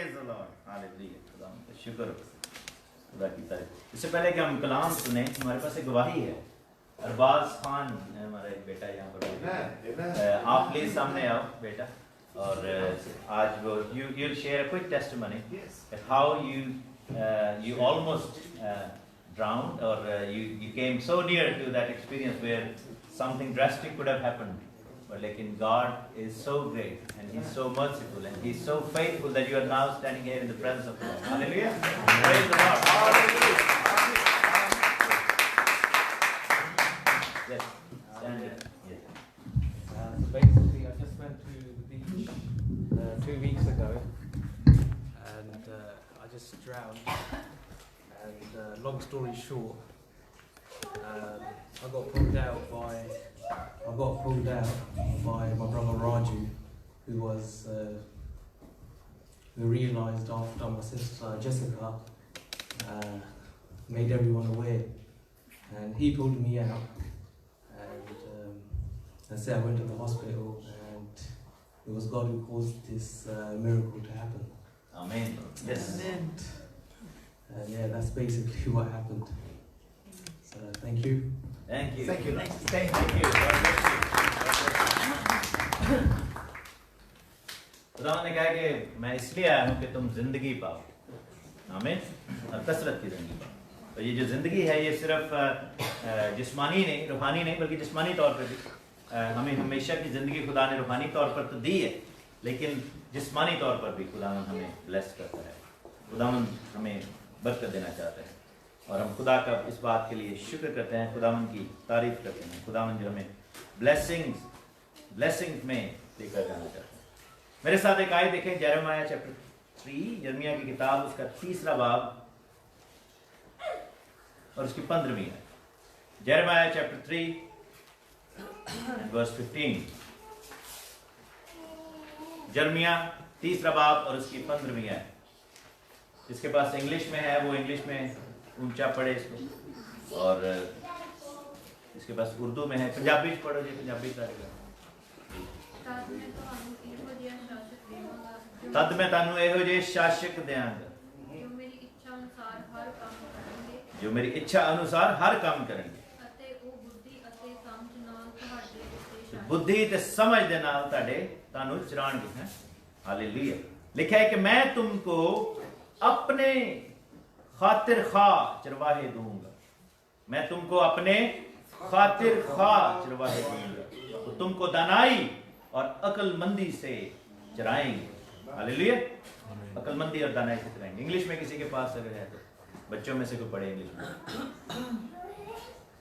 Praise the Lord. Hallelujah. खुदा का शुक्र, खुदा की तारीफ। इससे पहले कि हम कलाम सुने, हमारे पास एक गवाही है। अरबाज खान हमारा एक बेटा यहाँ पर, आप प्लीज सामने आओ बेटा। और आज वो you'll share a quick testimony of how you almost drowned, or you came so near to that experience where something drastic could have happened. But lekin God is so great and He's so merciful and He's so faithful that you are now standing here in the presence of God. Hallelujah. Praise the Lord. Hallelujah. Yes. Stand here. Yes. So basically, I just went to the beach 2 weeks ago, and I just drowned. And long story short, I got pulled out by my brother Raju, who realised after my sister Jessica made everyone aware, and he pulled me out. And I went to the hospital, and it was God who caused this miracle to happen. Amen. Yes. And yeah, that's basically what happened. So thank you. Thank you. Thank you. Thank you. खुदा ने कहा कि मैं इसलिए आया हूँ कि तुम जिंदगी पाओ, आमीन, और कसरत की जिंदगी पाओ। तो ये जो जिंदगी है ये सिर्फ जिस्मानी नहीं, रूहानी नहीं, बल्कि जिस्मानी तौर पर भी हमें हमेशा की जिंदगी खुदा ने रूहानी तौर पर तो दी है, लेकिन जिस्मानी तौर पर भी खुदावन हमें ब्लेस करता है, खुदावन हमें बरकत देना चाहता है। और हम खुदा का इस बात के लिए शुक्र करते हैं, खुदावन की तारीफ करते हैं, खुदावन जो हमें ब्लेसिंग्स में लेकर जाना चाहते हैं। मेरे साथ एक आयत देखें, यिर्मयाह चैप्टर 3, यिर्मयाह की किताब, उसका 3रा बाब और उसकी 15वीं आयत। यिर्मयाह चैप्टर 3 and verse 15। यिर्मयाह 3रा बाब और उसकी 15वीं आयत। जिसके पास इंग्लिश में है वो इंग्लिश में ऊंचा पढ़े इसको, और इसके पास उर्दू में है, पंजाबी पढ़ो जी, पंजाबी करेगा। तद मैं तानू एहो जे शासक देंगा जो मेरी इच्छा अनुसार हर काम करेंगे, बुद्धि ते समझ दे नाल ताडे तानू चराणगे हैं। हालेलुया। लिखा है कि मैं तुमको अपने खातिर खा चरवाहे दूंगा, मैं तुमको अपने खातिर खा चरवाहे दूंगा, तो तुमको दानाई और अक्लमंदी से चराएंगे। हालेलुया। अक्लमंदी और दानाई से चराएंगे। इंग्लिश में किसी के पास अगर है तो बच्चों में से कोई पढ़े इंग्लिश में।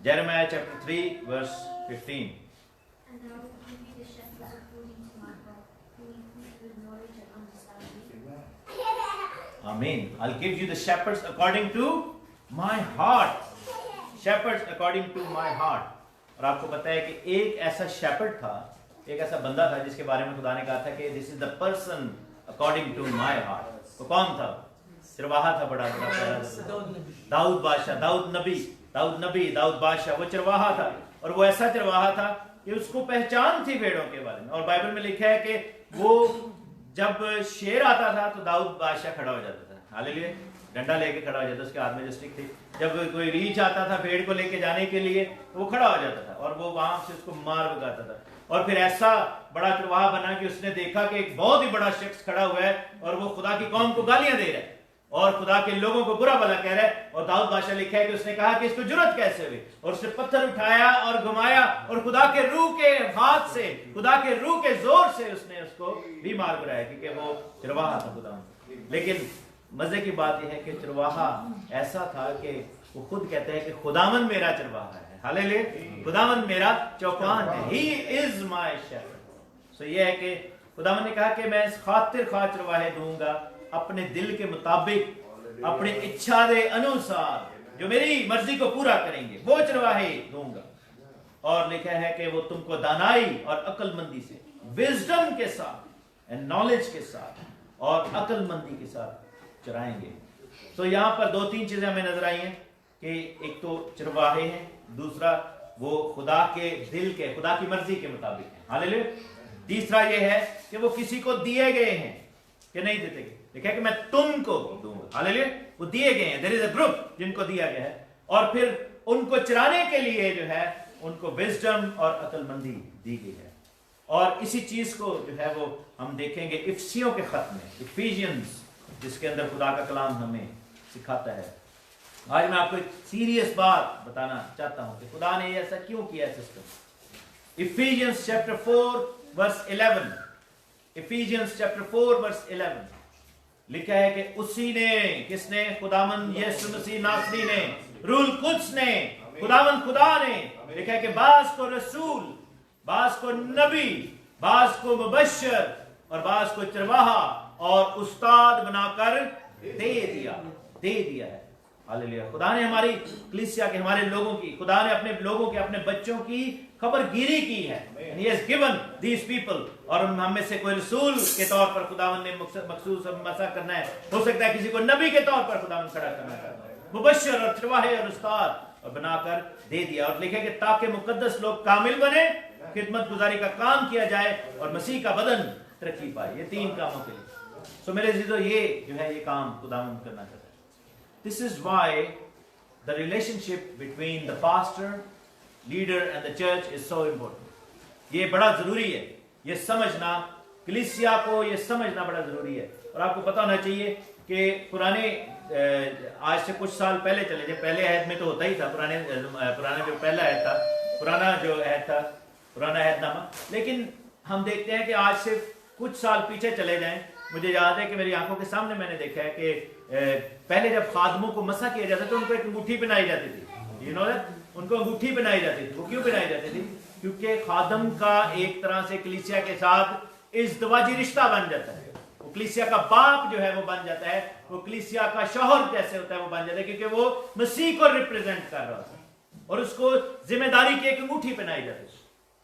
यिर्मयाह chapter 3 verse 15। Amen. I'll give you the shepherds according to my heart. Shepherds according to my heart. और आपको पता है कि एक ऐसा शेपर्ड था, एक ऐसा बंदा था जिसके बारे में खुदा ने कहा था कि this is the person according to my heart. वो कौन था? चरवाहा था, बड़ा दाऊद बादशाह, दाऊद बादशाह, वो चरवाहा था। और वो ऐसा चरवाहा था कि उसको पहचान थी भेड़ों के बारे में। और बाइबल में लिखा है कि वो जब शेर आता था तो दाऊद बादशाह खड़ा हो जाता था। हालेलुया। डंडा लेके खड़ा हो जाता, उसके हाथ में जो स्टिक थी। जब कोई रीछ आता था भेड़ को लेके जाने के लिए तो वो खड़ा हो जाता था और वो वहां से उसको मार भगाता था। और फिर ऐसा बड़ा चरवाहा बना कि उसने देखा कि एक बहुत ही बड़ा शख्स खड़ा हुआ है और वो खुदा की कौम को गालियां दे रहा है और खुदा के लोगों को बुरा भला कह रहा है। और दाऊद बादशाह लिखा है कि उसने कहा कि इसको जुर्रत कैसे हुई, और उसने पत्थर उठाया और घुमाया और खुदा के रूह के हाथ से, खुदा के रूह के जोर से उसने उसको भी मार गिराया, क्योंकि वो चरवाहा था खुदा। लेकिन मजे की बात यह है कि चरवाहा ऐसा था कि वो खुद कहते हैं कि खुदावन मेरा चरवाहा है। हालेलुया। खुदावन मेरा चौपान है। He is my shepherd। सो ये है कि खुदावन ने कहा कि मैं इस खातिर खा चरवाहे दूंगा अपने दिल के मुताबिक, अपनी इच्छा के अनुसार, जो मेरी मर्जी को पूरा करेंगे वो चरवाहे दूंगा। और लिखा है कि वो तुमको दानाई और अक्लमंदी से, विजडम के साथ एंड नॉलेज के साथ और अक्लमंदी के साथ चराएंगे। तो यहाँ पर 2-3 चीजें हमें नजर आई हैं कि एक तो चरवाहे हैं, दूसरा वो खुदा के दिल के, खुदा की मर्जी के मुताबिक है। हालेलुया। तीसरा ये है कि वो किसी को दिए गए हैं कि नहीं देते गए। लिखा है कि मैं तुमको दूंगा। हालेलुया। वो दिए गए हैं, देयर इज अ ग्रुप जिनको दिया गया है, और फिर उनको चलाने के लिए जो है उनको विजडम और अक्लमंदी दी गई है। और इसी चीज को जो है वो हम देखेंगे इफिसियों के खत में, इफिशियंस, जिसके अंदर खुदा का कलाम हमें सिखाता है। आज मैं आपको एक सीरियस बात बताना चाहता हूं कि खुदा ने ऐसा क्यों किया है system. Ephesians chapter 4 verse 11, Ephesians chapter 4 verse 11 लिखा है कि उसी ने, किसने? खुदावंद यीशु मसीह नासरी ने, रूल कुद्स ने, खुदावंद खुदा ने, लिखा है कि बाज को रसूल, बाज को नबी, बाज को मुबश्शिर और बाज को चरवाहा और उस्ताद बनाकर दे दिया है। हालेलुया। खुदा ने हमारी कलीसिया के, हमारे लोगों की, खुदा ने अपने लोगों के, अपने बच्चों की खबरगिरी की है। He has given these people, और हम में से कोई रसूल के तौर पर खुदावन ने मखसूस मसा करना है, हो सकता है किसी को नबी के तौर पर खुदावन खड़ा करना चाहता है, मुबश्शिर और चरवाहे और उस्ताद, और बनाकर दे दिया। और लिखे कि ताकि मुकद्दस लोग कामिल बने, खिदमत गुजारी का काम किया जाए और मसीह का बदन तरक्की पाए। ये 3 कामों के लिए। सो मेरे अजीजों, ये जो है ये काम खुदावन करना चाहता है। This is why the relationship between the pastor, leader and the church is so important. ये बड़ा जरूरी है, ये समझना, कलीसिया को ये समझना बड़ा जरूरी है। और आपको पता होना चाहिए कि पुराने, आज से कुछ साल पहले चले जाए, पहले अहद में तो होता ही था, पुराना जो पहला अहद था, पुराना जो अहद था, पुराना अहदनामा, लेकिन हम देखते हैं कि आज से कुछ साल पीछे चले जाएं, मुझे याद है कि मेरी आंखों के सामने मैंने देखा है कि पहले जब खादमों को मसा किया जाता तो उनको एक अंगूठी पहनाई जाती थी, यू नो दैट, उनको अंगूठी पहनाई जाती थी। वो क्यों पहनाई जाती थी? क्योंकि खादम का एक तरह से कलीसिया के साथ इज़्दवाजी रिश्ता बन जाता है, वो कलीसिया का बाप जो है वो बन जाता है, वो कलीसिया का शौहर जैसे होता है वो बन जाता है, क्योंकि वो मसीह को रिप्रेजेंट कर रहा होता है, और उसको जिम्मेदारी की एक अंगूठी पहनाई जाती है।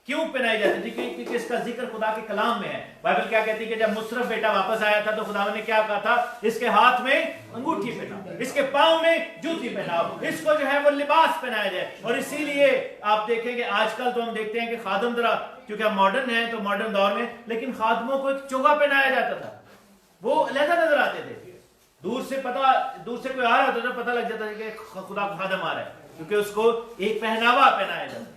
क्यों पहनाई जाती थी? क्योंकि इसका जिक्र खुदा के कलाम में है। बाइबल क्या कहती है कि जब मुशर्रफ बेटा वापस आया था तो खुदा ने क्या कहा था? इसके हाथ में अंगूठी पहनाओ, इसके पांव में जूती पहनाओ, इसको जो है वो लिबास पहनाया जाए। और इसीलिए आप देखेंगे आजकल तो हम देखते हैं कि खादम जरा, क्योंकि हम मॉडर्न हैं तो मॉडर्न दौर में, लेकिन खादमों को एक चोगा पहनाया जाता था, वो अलग नजर आते थे। दूर से कोई आ रहा होता था, पता लग जाता था कि खुदा का खादम आ रहा है, क्योंकि उसको एक पहनावा पहनाया जाता है,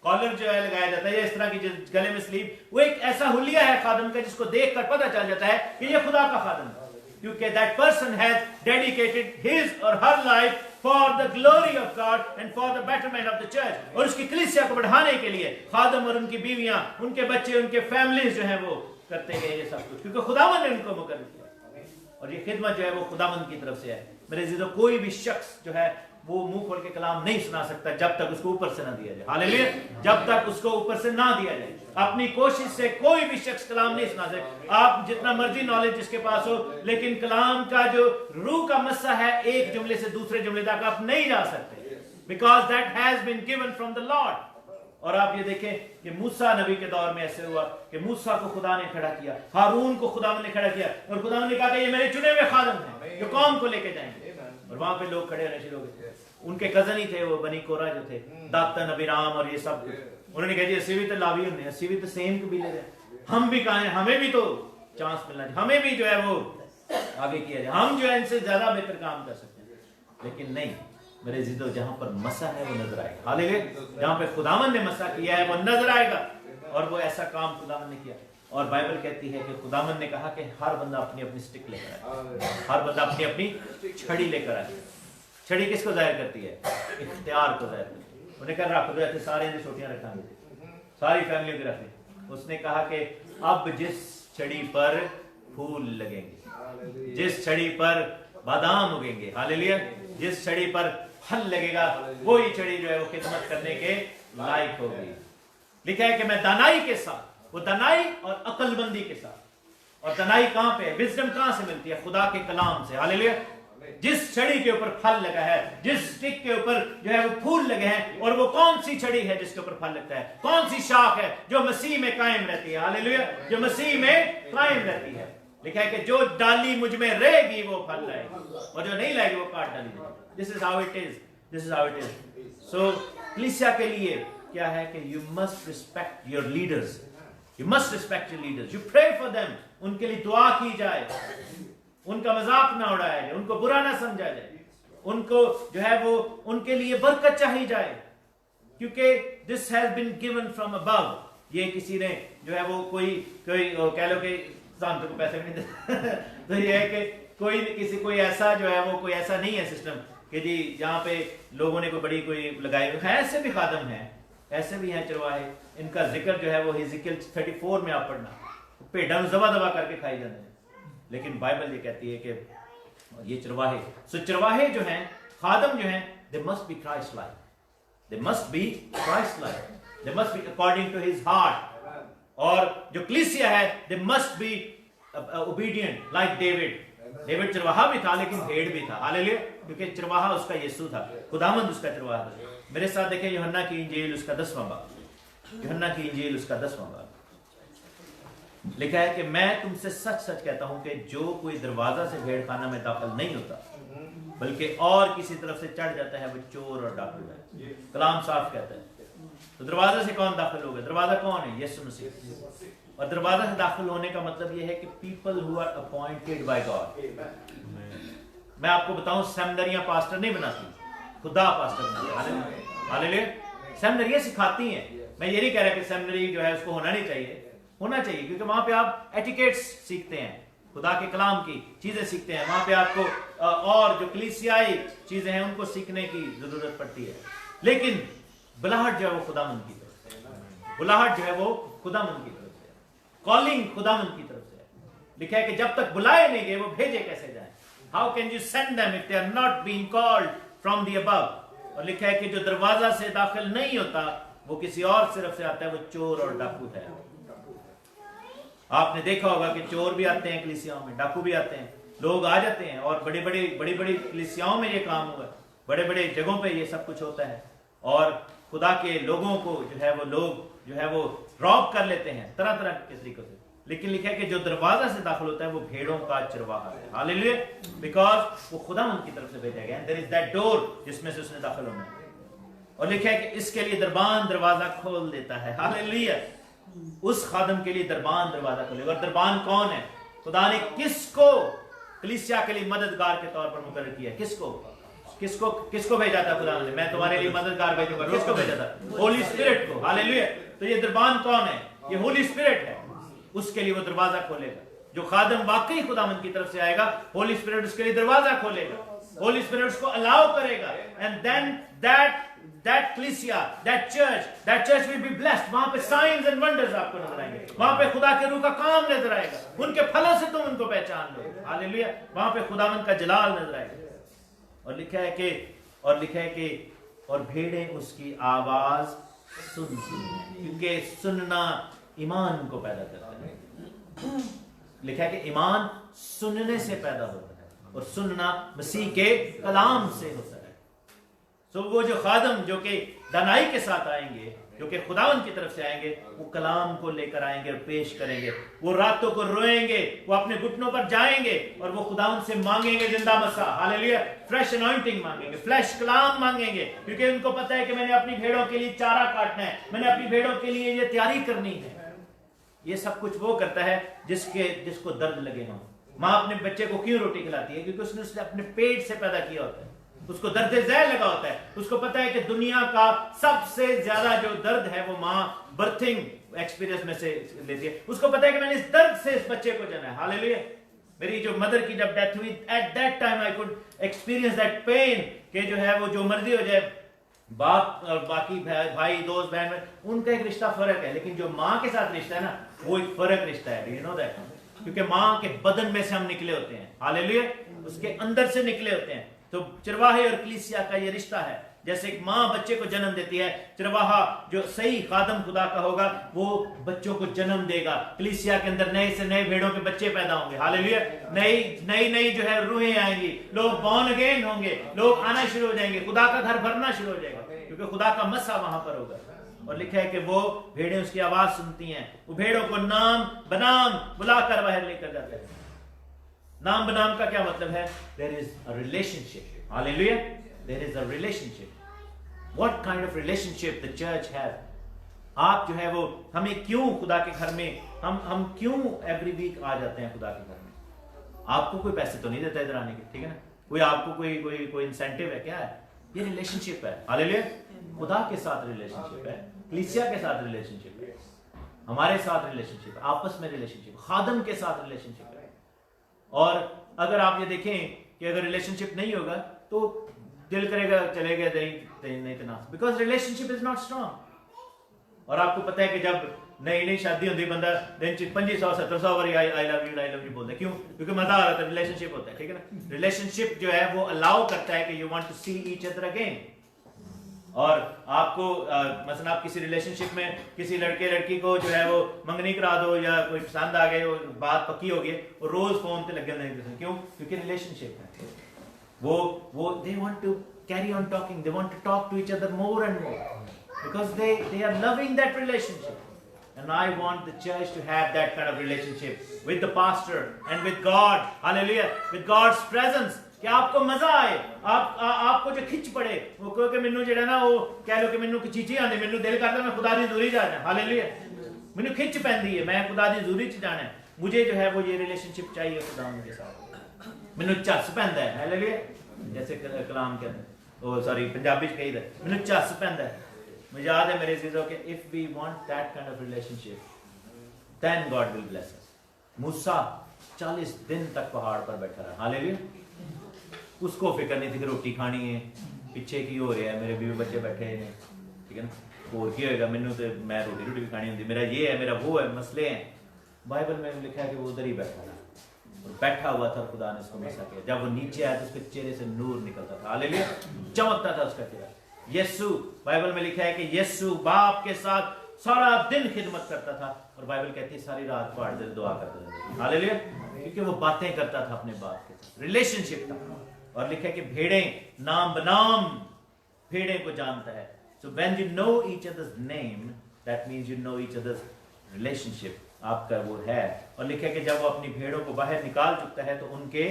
कॉलर जो है लगाया जाता है, या इस तरह की गले में स्लीव, वो एक ऐसा हुलिया है खादम का जिसको देखकर पता चल जाता है कि ये खुदा का खादम है, क्योंकि that person has dedicated his और her life for the glory of God and for the betterment of the church. और उसकी कलीसिया को बढ़ाने के लिए खादम और उनकी बीवियां, उनके बच्चे, उनके फैमिलीज जो है वो करते गए ये सब कुछ, क्योंकि खुदावन ने उनको मुकर्रर किया। और ये खिदमत जो है वो खुदावन की तरफ से है। मेरे अजीजों, कोई भी शख्स जो है वो मुंह खोल के कलाम नहीं सुना सकता जब तक उसको ऊपर से ना दिया जाए। हालेलुया। जब तक उसको ऊपर से ना दिया जाए, अपनी कोशिश से कोई भी शख्स कलाम नहीं सुना सकता। आप जितना मर्जी नॉलेज जिसके पास हो, लेकिन कलाम का जो रूह का मस्सा है, एक जुमले से दूसरे जुमले तक आप नहीं जा सकते, because that has been given from the Lord. और आप ये देखें कि मूसा नबी के दौर में ऐसे हुआ कि मूसा को खुदा ने खड़ा किया, हारून को खुदा ने खड़ा किया, और खुदा ने कहा कि ये मेरे चुने हुए खादम हैं जो कौम को लेके जाएंगे। और वहां पे लोग खड़े होने शुरू हो गए, उनके कजन ही थे वो बनी कोरा जो थे, दातन अबीराम और ये सब। उन्होंने कहा जी असी भी तो लावी होने, असी भी तो सेम कबीले थे, हम भी कहा हमें भी तो चांस मिलना चाहिए, हमें भी जो है वो आगे किया जाए, हम जो है इनसे ज्यादा बेहतर काम कर सकते हैं। लेकिन नहीं मेरे जिदो, जहां पर मसा है वो नजर आएगा। हालेलुया। जहां पे खुदावन ने मसा किया है वो नजर आएगा, और वो ऐसा काम खुदावन ने किया। और बाइबल कहती है कि खुदावन ने कहा कि हर बंदा अपनी अपनी स्टिक लेकर आए, हर बंदा अपनी अपनी छड़ी लेकर आए। छड़ी किसको जाहिर करती है? इख्तियार को जाहिर करती है। उन्हें कहा रख दो, ऐसे सारे ने छोटियां रखेंगे, सारी फैमिली की रख ली। उसने कहा कि अब जिस छड़ी पर फूल लगेंगे, जिस छड़ी पर बादाम उगेंगे, हालेलुया, जिस छड़ी पर फल लगेगा, वही छड़ी जो है वो खिदमत करने के लायक होगी। लिखा है कि मैं दानाई के साथ, वो दानाई और अक्लमंदी के साथ। और दानाई कहां पे है? विजडम कहां से मिलती है? खुदा के कलाम से। हालेलुया। जिस छड़ी के ऊपर फल लगा है, जिस स्टिक के ऊपर जो है वो फूल लगे हैं, और वो कौन सी छड़ी है जिसके ऊपर फल लगता है? कौन सी शाख है जो मसीह में कायम रहती है? हालेलुया। जो मसीह में कायम रहती है। लिखा है कि जो डाली मुझ में रहेगी वो फल लाएगी, और जो नहीं लाएगी वो काट डाली जाएगी। This is how it is, this is how it is. So कलीसिया के लिए क्या है कि you must respect your leaders, you must respect your leaders, you pray for them, उनके लिए दुआ की जाए। उनका मजाक ना उड़ाया जाए, उनको बुरा ना समझा जाए, उनको जो है वो उनके लिए बरकत चाहिए जाए, क्योंकि this has been given from above. ये किसी ने जो है वो कोई कह लो कि सांत को पैसे नहीं दे तो ये है कि कोई ऐसा जो है वो कोई ऐसा नहीं है सिस्टम कि जी यहाँ पे लोगों ने कोई बड़ी कोई लगाई है। ऐसे भी खादम हैं, ऐसे भी हैं चरवाहे, इनका जिक्र जो है वो हिजकिय्याह 34 में आप पढ़ना, भेड़ां ज़बा दबा करके खाई जाते हैं, लेकिन बाइबल ये कहती है कि ये चरवाहे, सो चरवाहे जो हैं, खादम जो हैं, they must be Christ like, they must be Christ like, they must be according to his heart. और जो कलीसिया है, they must be obedient like David. David चरवाहा भी था लेकिन भेड़ भी था, हालेलुया, क्योंकि चरवाहा उसका यीशु था, खुदावंद उसका चरवाहा था। मेरे साथ देखें यूहन्ना की इंजील उसका 10वां बाब, यूहन्ना की इंजील उसका 10वां बाब लिखा है कि मैं तुमसे सच सच कहता हूं कि जो कोई दरवाजा से भेड़ खाना में दाखिल नहीं होता बल्कि और किसी तरफ से चढ़ जाता है, वो चोर और डाकू है। कलाम साफ कहता है। तो दरवाजे से कौन दाखिल होगा? दरवाजा कौन है? यीशु मसीह। और दरवाजा से दाखिल होने का मतलब यह है कि people who are appointed by God. मैं आपको बताऊं, सेमिनरियां पास्टर नहीं बनाती, खुदा पास्टर बनाता है। हालेलुया। सेमिनरियां सिखाती हैं। मैं ये नहीं कह रहा कि सेमिनरी जो है उसको होना नहीं चाहिए, होना चाहिए, क्योंकि वहां पे आप एटिकेट्स सीखते हैं, खुदा के कलाम की चीजें सीखते हैं। वहां पे आपको और जो कलीसियाई चीजें हैं उनको सीखने की जरूरत पड़ती है। लेकिन बुलाहट जो है वो खुदावंद की तरफ से, बुलाहट जो है वो खुदावंद की तरफ से, कॉलिंग खुदावंद की तरफ से। लिखा है कि जब तक बुलाए नहीं गए वो भेजे कैसे जाएं? How can you send them if they are not being called from the above? और लिखा है कि जो दरवाजा से दाखिल नहीं होता वो किसी और तरफ से आता है, वो चोर और डाकू है। आपने देखा होगा कि चोर भी आते हैं कलीसियाओं में, डाकू भी आते हैं, लोग आ जाते हैं, और बड़ी बड़ी कलीसियाओं में ये काम हुआ, बड़े बड़े जगहों पे ये सब कुछ होता है, और खुदा के लोगों को जो है वो लोग जो है वो रॉब कर लेते हैं तरह तरह के तरीकों से। लेकिन लिखा है कि जो दरवाजा से दाखिल होता है वो भेड़ों का चरवाहा है। हालेलुया, बिकॉज वो खुदा उनकी तरफ से भेजा गया। देयर इज दैट डोर जिसमें से उसने दाखिल होना है। और लिखा है कि इसके लिए दरबान दरवाजा खोल देता है। हालेलुया, उस खादम के लिए दरबान दरवाजा खोलेगा। और दरबान कौन है? खुदा ने किसको कलीसिया के लिए मददगार के तौर पर मुकर्रर किया? किसको भेजा था खुदा ने? मैं तुम्हारे लिए मददगार भेजूंगा। किसको भेजा था? होली स्पिरिट को। हालेलुया। तो ये दरबान कौन है? ये होली स्पिरिट है। उसके लिए वो दरवाजा खोलेगा। जो खादम वाकई खुदावंद की तरफ से आएगा, होली स्पिरिट उसके लिए दरवाजा खोलेगा, होली स्पिरिट उसको अलाउ करेगा, and then that ecclesia, that church will be blessed. वहां पे साइंस एंड वंडर्स आपको नजर आएंगे, वहां पे खुदा के रूह का काम नजर आएगा, उनके फलों से तुम उनको पहचान लो। हालेलुया, वहां पे खुदावंद का जलाल नजर आएगा। और लिखा है कि और भेड़ें उसकी आवाज सुनती हैं, क्योंकि सुनना ईमान को पैदा करता है। लिखा है कि ईमान सुनने से पैदा होता है, और सुनना मसीह के कलाम से होता है। तो वो जो खादम जो कि दानाई के साथ आएंगे, जो कि खुदावंद की तरफ से आएंगे, वो कलाम को लेकर आएंगे और पेश करेंगे। वो रातों को रोएंगे, वो अपने घुटनों पर जाएंगे और वो खुदावंद से मांगेंगे जिंदा मसा। हालेलुया, फ्रेश अनॉइंटिंग मांगेंगे, फ्रेश कलाम मांगेंगे, क्योंकि उनको पता है कि मैंने अपनी भेड़ों के लिए चारा काटना है, मैंने अपनी भेड़ों के लिए ये तैयारी करनी है। ये सब कुछ वो करता है जिसको दर्द लगे हो। माँ अपने बच्चे को क्यों रोटी खिलाती है? क्योंकि उसने अपने पेट से पैदा किया होता है, उसको दर्द ज़हर लगा होता है। उसको पता है कि दुनिया का सबसे ज्यादा जो दर्द है वो माँ बर्थिंग एक्सपीरियंस में से लेती है। उसको पता है कि मैंने इस दर्द से इस बच्चे को जाना है। हालेलुया, मेरी जो मदर की जब डेथ हुई, at that time I could experience that pain, कि जो है वो जो मर्जी हो जाए, बाप और बाकी भाई दोस्त बहन में उनका एक रिश्ता फर्क है, लेकिन जो माँ के साथ रिश्ता है ना, वो एक फर्क रिश्ता है। यू नो दैट, क्योंकि माँ के बदन में से हम निकले होते हैं। हालेलुया, उसके अंदर से निकले होते हैं। तो चरवाहे और कलीसिया का ये रिश्ता है। जैसे एक माँ बच्चे को जन्म देती है, चरवाहा जो सही खादम खुदा का होगा वो बच्चों को जन्म देगा। कलीसिया के अंदर नए से नए भेड़ों के बच्चे पैदा होंगे। हालेलुया, नई जो है रूहें आएंगी, लोग बॉर्न अगेन होंगे, लोग आना शुरू हो जाएंगे, खुदा का घर भरना शुरू हो जाएगा, क्योंकि खुदा का मसा वहां पर होगा। और लिखा है कि वो भेड़ें उसकी आवाज सुनती हैं, वो भेड़ों को नाम बनाम बुलाकर बाहर लेकर जाते हैं। नाम बनाम का क्या मतलब है? There is a relationship. Hallelujah. There is a relationship. What kind of relationship the church has? आप जो है वो हमें क्यों खुदा के घर में हम क्यों एवरी वीक आ जाते हैं खुदा के घर में? आपको कोई पैसे तो नहीं देता इधर आने के, ठीक है ना, कोई आपको कोई इंसेंटिव है, क्या है, ये रिलेशनशिप है। हालेलुया, खुदा के साथ रिलेशनशिप है, कलीसिया के साथ रिलेशनशिप है, हमारे साथ रिलेशनशिप है, आपस में रिलेशनशिप, खादम के साथ रिलेशनशिप है। और अगर आप ये देखें कि अगर रिलेशनशिप नहीं होगा तो दिल करेगा चले गए नहीं तो ना, because relationship is not strong. और आपको पता है कि जब नई शादी होती, बंदा दिन 2500 1700 बार आई लव यू बोलता है, क्यों? क्योंकि मजा आ रहा था, रिलेशनशिप होता है, ठीक है ना। रिलेशनशिप जो है वो अलाउ करता है कि you want to see each other again. और आपको मसलन आप किसी रिलेशनशिप में किसी लड़के लड़की को जो है वो मंगनी करा दो या कोई पसंद आ गए, बात पक्की हो गई और रोज फोन पे लगे नहीं, क्यों? क्योंकि रिलेशनशिप है, वो they want to carry on talking, they want to talk to each other more and more because they are loving that relationship. And I want the church to have that kind of relationship with the pastor and with God. Hallelujah. With God's presence. कि आपको मजा आए, आपको जो खिंच पड़े, वो क्योंकि मैनू जेड़ा ना वो कह लो कि मैनू चीची आंदी, मैनू दिल करता मैं खुदा दी दूरी जाना। हालेलुया, मैनू खिंच पैंदी है, मैं खुदा दी दूरी च जाना है, मुझे जो है वो ये रिलेशनशिप चाहिए खुदा के साथ, मैनू झस पैंदा है। हालेलुया, जैसे कलाम के ओ सॉरी पंजाबी च कही दा, मैनू झस पैंदा है। मुझे याद है मेरे चीजों के, if we want that kind of relationship then God will bless us. मूसा 40 दिन तक पहाड़ पर बैठा रहा। हालेलुया, उसको फिक्र नहीं थी कि रोटी खानी है, पीछे की हो रहा है, मेरे बीवी बच्चे बैठे हैं, ठीक है ना, और की होएगा, मैनू तो मैं रोटी भी खानी होती, मेरा ये है, मेरा वो है, मसले हैं। बाइबल में लिखा है कि वो उधर ही बैठा था और बैठा हुआ था, खुदा ने उसको मसा किया। जब वो नीचे आया तो उसके चेहरे से नूर निकलता था। हालेलुया, चमकता था उसका चेहरा। यीशु, बाइबल में लिखा है कि यीशु बाप के साथ सारा दिन खिदमत करता था और बाइबल कहती है सारी रात पहाड़ से दुआ करता था। हालेलुया, क्योंकि वो बातें करता था अपने बाप के साथ, रिलेशनशिप था। और लिखा है कि भेड़ें नाम बनाम भेड़ें को जानता है। So when you know each others name that means you know each others relationship, आपका वो है। और लिखा है कि जब वो अपनी भेड़ों को बाहर निकाल चुका है तो उनके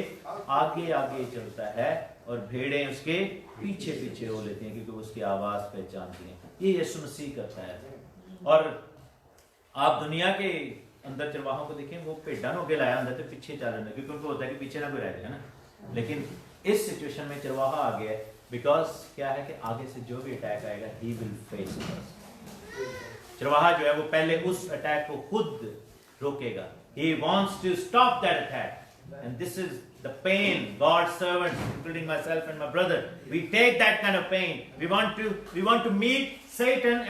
आगे आगे चलता है और भेड़ें उसके पीछे पीछे हो लेती हैं, क्योंकि उसकी आवाज पहचानती हैं। ये यीशु मसीह करता है। और आप दुनिया के अंदर चरवाहों को देखें, वो भेड़ां को लाया अंदर तो पीछे चल रहे हैं, क्योंकि उनको होता है कि पीछे ना कोई रह जाए ना। लेकिन इस सिचुएशन में चरवाहा आ गया है, बिकॉज क्या है कि आगे से जो भी अटैक आएगा ही विल फेस। चरवाहा जो है वो पहले उस अटैक को खुद रोकेगा। He wants to stop that attack. And this is the pain God's servants, including myself and my brother, we take that kind of pain. We want to meet Satan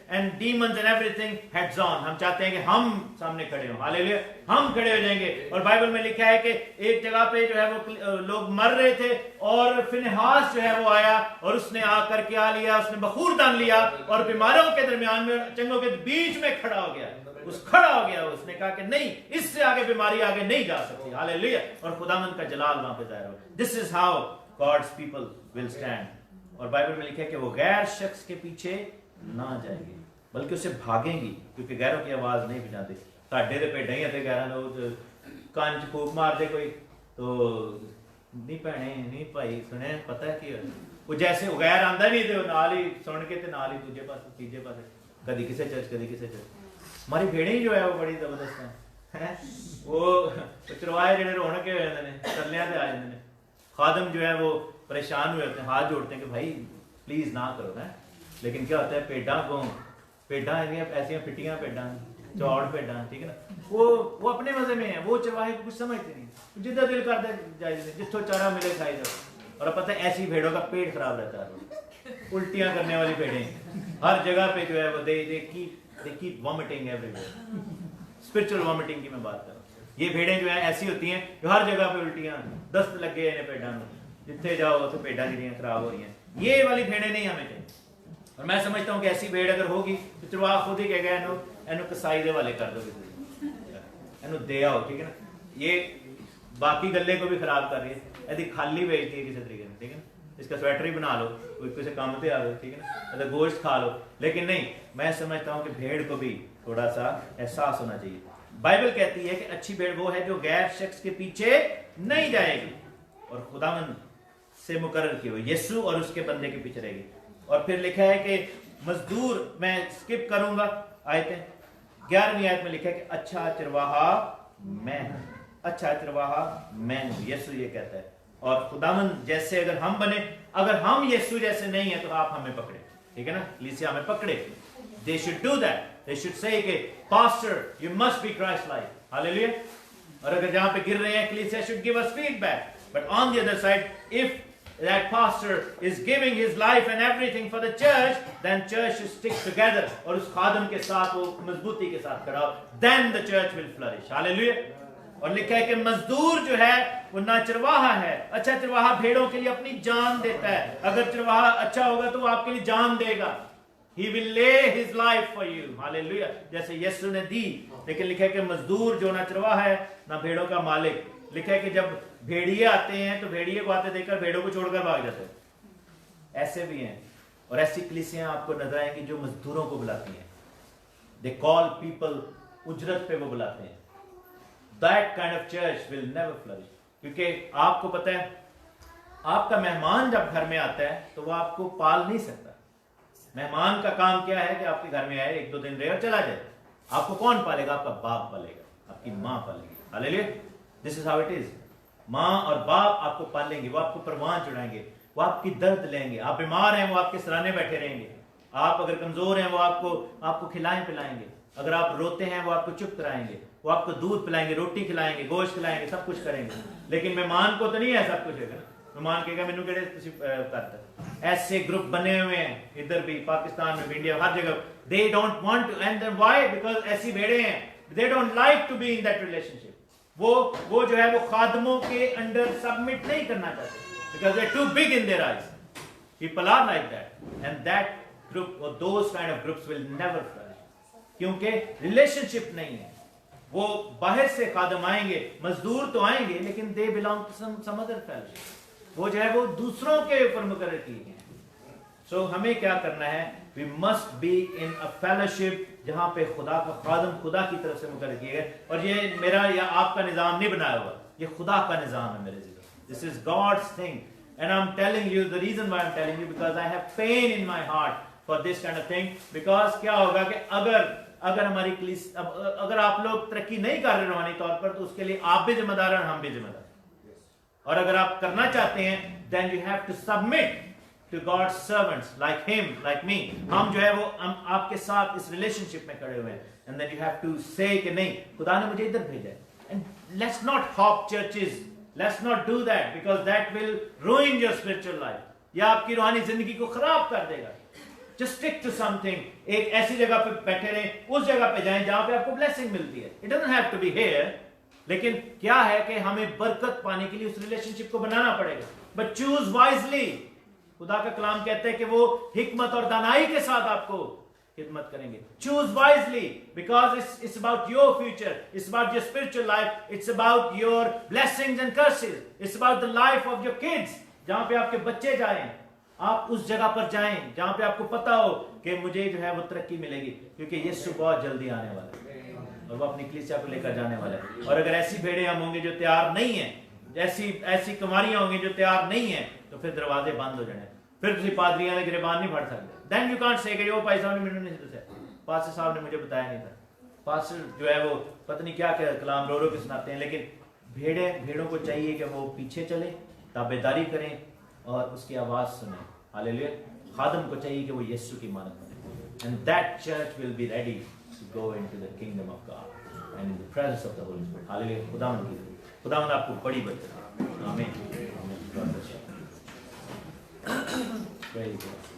and demons and everything heads on. हम चाहते हैं कि हम सामने खड़े हों। Hallelujah, हम खड़े हो जाएंगे। और बाइबल में लिखा है कि एक जगह पे जो है वो लोग मर रहे थे और फिनहास जो है वो आया और उसने आकर क्या लिया, उसने बखूर दान लिया और बीमारों के दरमियान में, चंगों के बीच में खड़ा हो गया। खड़ा हो गया, उसने कहा कि नहीं, इससे आगे बीमारी आगे नहीं जा सकती। हालेलुया, और खुदावंद का जलाल वहां पे जाहिर हो। This is how God's people will stand. और बाइबल में लिखा है कि वो गैर शख्स के पीछे ना जाएंगे बल्कि उसे भागेंगी, क्योंकि गैरों की आवाज नहीं बजाते। साडे दे भेडां ही गैरां नो कान च फूक मार दे कोई तो नहीं भैने नहीं भाई सुने पता है कि वो जैसे गैर आंदा नहीं तो नाल ही सुन के ते नाल ही दूजे पासे तीजे पासे, कदी किसे चर्च कदी किसे चर्च। हमारी भेड़ें जो है वो बड़ी जबरदस्त है। वो चरवाहे ਜਿਹੜੇ ਰੋਣ ਕੇ ਹੋ ਜਾਂਦੇ ਨੇ, ਚੱਲਿਆਂ ਤੇ ਆ ਜਾਂਦੇ ਨੇ। खादम जो है वो परेशान हुए होते हैं, हाथ जोड़ते हैं कि भाई प्लीज ना करो ना। लेकिन क्या होता है, पेड़ा ऐसी फिटियां पेड़ा चौड़ पेड़ा, ठीक है ना, वो अपने मजे में है, वो चरवाहे को कुछ समझते नहीं, जितना दिल करता है जाए, जिथों चारा मिले खाई जाओ। और पता है ऐसी भेड़ों का पेट खराब रहता है, उल्टियां करने वाली भेड़ें हर जगह पे जो है वो they keep vomiting everywhere. Spiritual vomiting की मैं बात कर रहा हूँ। ये भेड़ें जो है ऐसी होती हैं जो हर जगह पे उल्टियां, दस्त लग गए इन्हें पेड़ां में, जिथे जाओ तो पेड़ां जिहड़ियां खराब हो रही हैं। ये वाली भेड़ें नहीं हमें चाहिए। और मैं समझता हूँ कि ऐसी भेड़ अगर होगी तो चरवाहा खुद ही कहेगा इन्हों कसाई दे वाले कर दो, इन्हों दे आओ, ठीक है ना। ये बाकी गले को भी खराब कर रही है, यदि खाली बेचती है किसी तरीके से, ठीक है ना, इसका स्वेटर ही बना लो, कोई किसी काम पे आवे, ठीक है ना, अगर गोश्त खा लो। लेकिन नहीं, मैं समझता हूँ कि भेड़ को भी थोड़ा सा एहसास होना चाहिए। बाइबल कहती है कि अच्छी भेड़ वो है जो गैर शख्स के पीछे नहीं जाएगी और खुदावंद से मुकर्रर की हुई यीशु और उसके बंदे के पीछे रहेगी। और फिर लिखा है कि मजदूर, मैं स्किप करूंगा आयतें, 11वीं आयत में लिखा है कि अच्छा चरवाहा मैं हूं। अच्छा चरवाहा मैं हूं, यीशु ये कहता है। और खुदावंद जैसे अगर हम बने, अगर हम यीशु जैसे नहीं है तो आप हमें पकड़े, ठीक है ना, कलीसिया हमें पकड़े। They should do that. They should say कि pastor you must be Christ like. Hallelujah. और अगर जहां पे गिर रहे हैं, कलीसिया should give us feedback. But on the other side, if that pastor is giving his life and everything for the church, then church should stick together. और उस खादम के साथ वो मजबूती के साथ खड़ा हो, then the church will flourish. Hallelujah. और लिखा है कि मजदूर जो है वो ना चरवाहा है। अच्छा चरवाहा भेड़ों के लिए अपनी जान देता है। अगर चरवाहा अच्छा होगा तो वो आपके लिए जान देगा। He will lay his life for you. Hallelujah. जैसे यीशु ने दी। लेकिन लिखा है कि मजदूर जो ना चरवाहा है ना भेड़ों का मालिक। लिखा है कि जब भेड़िए आते हैं तो भेड़िए को आते देखकर भेड़ों को छोड़कर भाग जाते हैं। ऐसे भी हैं और ऐसी कलीसियां आपको नजर आएंगी जो मजदूरों को बुलाती हैं। They call people, उजरत पे वो बुलाते हैं। That kind of church will never flourish. क्योंकि आपको पता है आपका मेहमान जब घर में आता है तो वो आपको पाल नहीं सकता। मेहमान का काम क्या है कि आपके घर में आए, 1-2 दिन रहे और चला जाए। आपको कौन पालेगा? आपका बाप पालेगा, आपकी माँ पालेगी। Hallelujah. This is how it is. माँ और बाप आपको पालेंगे, वो आपको परवान चढ़ाएंगे, वो आपकी दर्द लेंगे। आप बीमार हैं वो आपके सराहने बैठे रहेंगे। आप अगर कमजोर हैं वो आपको खिलाएं पिलाएंगे। अगर आप रोते हैं वो आपको चुप कराएंगे, वो आपको दूध पिलाएंगे, रोटी खिलाएंगे, गोश्त खिलाएंगे, सब कुछ करेंगे। लेकिन मेहमान को तो नहीं है सब कुछ है। मेहमान कहेगा मैनू केड़े तुसी करता। ऐसे ग्रुप बने हुए हैं इधर भी, पाकिस्तान में भी, इंडिया, हर जगह। They don't want to, and then why? Because ऐसी भेड़े हैं, they don't like to be in that relationship. वो जो है वो खादमों के अंडर सबमिट नहीं करना चाहते, because they are too big in their eyes. People are like that, and that group और those kind of groups will never flourish, क्योंकि रिलेशनशिप नहीं है। वो बाहर से खादम आएंगे, मजदूर तो आएंगे, लेकिन they belong to some other fellowship. वो जो है वो दूसरों के ऊपर मुकर्रर किए गए। सो हमें क्या करना है? We must be in a fellowship जहां पे खुदा का खादम खुदा की तरफ से मुकर्रर किए गए। और ये मेरा या आपका निजाम नहीं बनाया हुआ, ये खुदा का निजाम है मेरे जीवन। This is God's thing, and I am telling you the reason why I am telling you, because I have pain in my heart for this kind of thing. Because क्या होगा कि अगर हमारी अगर आप लोग तरक्की नहीं कर रहे रूहानी तौर पर, तो उसके लिए आप भी जिम्मेदार हैं और हम भी जिम्मेदार। और अगर आप करना चाहते हैं, then you have to submit to God's servants like him, like me. हम जो है वो हम आपके साथ इस रिलेशनशिप में खड़े हुए हैं, and then you have to say कि नहीं, खुदा ने मुझे इधर भेजा है, and let's not hop churches, let's not do that, because that will ruin your spiritual life. या आपकी रूहानी जिंदगी को खराब कर देगा। Just stick to something. एक ऐसी जगह पे बैठे रहें, उस जगह पे जाएं जहां पे आपको blessing मिलती है। It doesn't have to be here. लेकिन क्या है कि हमें बरकत पाने के लिए उस रिलेशनशिप को बनाना पड़ेगा। But choose wisely. खुदा का कलाम कहता है कि वो हिकमत और दानाई के साथ आपको खिदमत करेंगे। Choose wisely, because it's about your future, it's about your spiritual life, it's about your blessings and curses, it's about the life of your kids. जहां पे आपके बच्चे जाएं, आप उस जगह पर जाएं जहां पे आपको पता हो कि मुझे जो है वो तरक्की मिलेगी, क्योंकि यीशु बहुत जल्दी आने वाला है और वो अपनी कलीसिया को लेकर जाने वाला है। और अगर ऐसी भेड़ें हम होंगे जो तैयार नहीं है, ऐसी कुमारियां होंगी जो तैयार नहीं है, तो फिर दरवाजे बंद हो जाने। फिर तुम पादरियां ने गिरबान नहीं फड़ सकते। देन यू कांट से कि ओ भाई साहब ने मैंने नहीं दसा, पास्टर साहब ने मुझे बताया नहीं था। पास्टर जो है वो पता नहीं क्या क्या कलाम रो के सुनाते हैं, लेकिन भेड़ों को चाहिए कि वो पीछे चले, ताबेदारी करें और उसकी आवाज सुने। हालेलुया। खादम को चाहिए कि वो यीशु की मानद बने, and that church will be ready to go into the kingdom of God and in the presence of the Holy Spirit. Hallelujah. खुदावंद आपको बड़ी बरकत। आमीन। God bless you. Praise God.